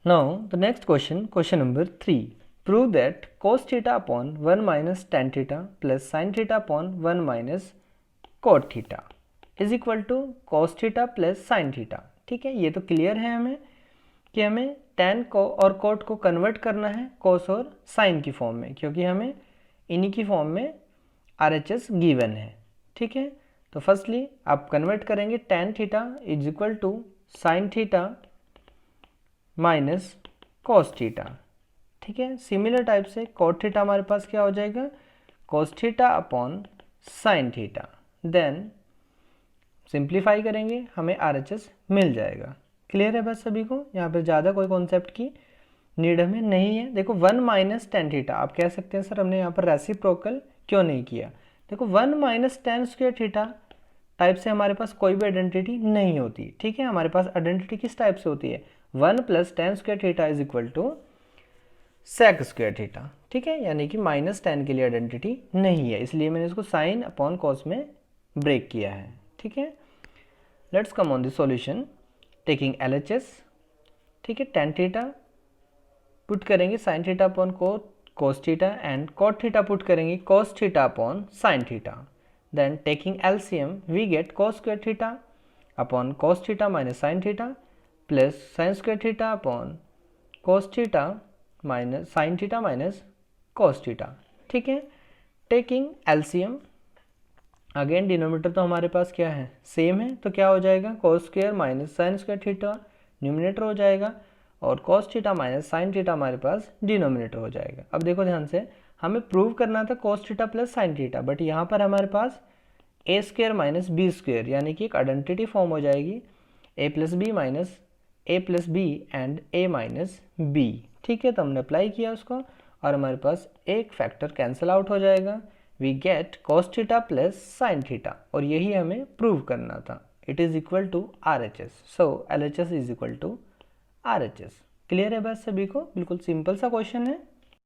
Now the next question, question number 3, prove that cos theta upon 1 minus tan theta plus sin theta upon 1 minus cot theta is equal to cos theta plus sin theta. ठीक है, ये तो clear है हमें कि हमें tan को और cot को कन्वर्ट करना है cos और sin की फॉर्म में, क्योंकि हमें इन्हीं की फॉर्म में RHS गिवन है। ठीक है, तो फर्स्टली आप कन्वर्ट करेंगे tan theta is equal to sin theta minus cos theta. ठीक है, सिमिलर टाइप से cot थीटा हमारे पास क्या हो जाएगा, cos theta upon sin theta. Then simplify करेंगे, हमें RHS मिल जाएगा। क्लियर है बस सभी को, यहाँ पर ज़्यादा कोई कॉन्सेप्ट की नीड हमें नहीं है। देखो 1 माइनस टेन थीटा, आप कह सकते हैं सर हमने यहाँ पर रेसिप्रोकल क्यों नहीं किया। देखो 1 minus ten square theta type से हमारे पास कोई भी आइडेंटिटी नहीं होती। ठीक है, हमारे पास आइडेंटिटी किस टाइप से होती है, 1 plus tan square theta is equal to sec square theta. ठीक है, यानी कि माइनस टेन के लिए आइडेंटिटी नहीं है, इसलिए मैंने इसको साइन अपॉन कॉस में ब्रेक किया है। ठीक है, let's come on the solution taking LHS। ठीक है, टेन थीटा पुट करेंगे sine theta upon cos theta and cot theta put करेंगे cos theta upon sine theta. Then taking LCM we get cos square theta upon cos theta minus sine theta plus sine square theta upon cos theta minus sine theta minus cos theta. ठीक है, taking LCM again denominator तो हमारे पास क्या है, same है, तो क्या हो जाएगा cos square minus sign square theta numerator हो जाएगा और cos theta minus sine theta हमारे पास डिनोमिनेटर हो जाएगा। अब देखो ध्यान से, हमें प्रूव करना था cos theta plus sine theta, but यहाँ पर हमारे पास a square minus B square यानी कि एक आइडेंटिटी फॉर्म हो जाएगी a plus B minus a plus B and a minus B. ठीक है, तो हमने अप्लाई किया उसको और हमारे पास एक फैक्टर कैंसिल आउट हो जाएगा, we get cos theta plus sine theta, और यही हमें प्रूव करना था। It is equal to RHS, so LHS is equal to RHS। Clear है बस सभी को, बिल्कुल सिंपल सा क्वेश्चन है।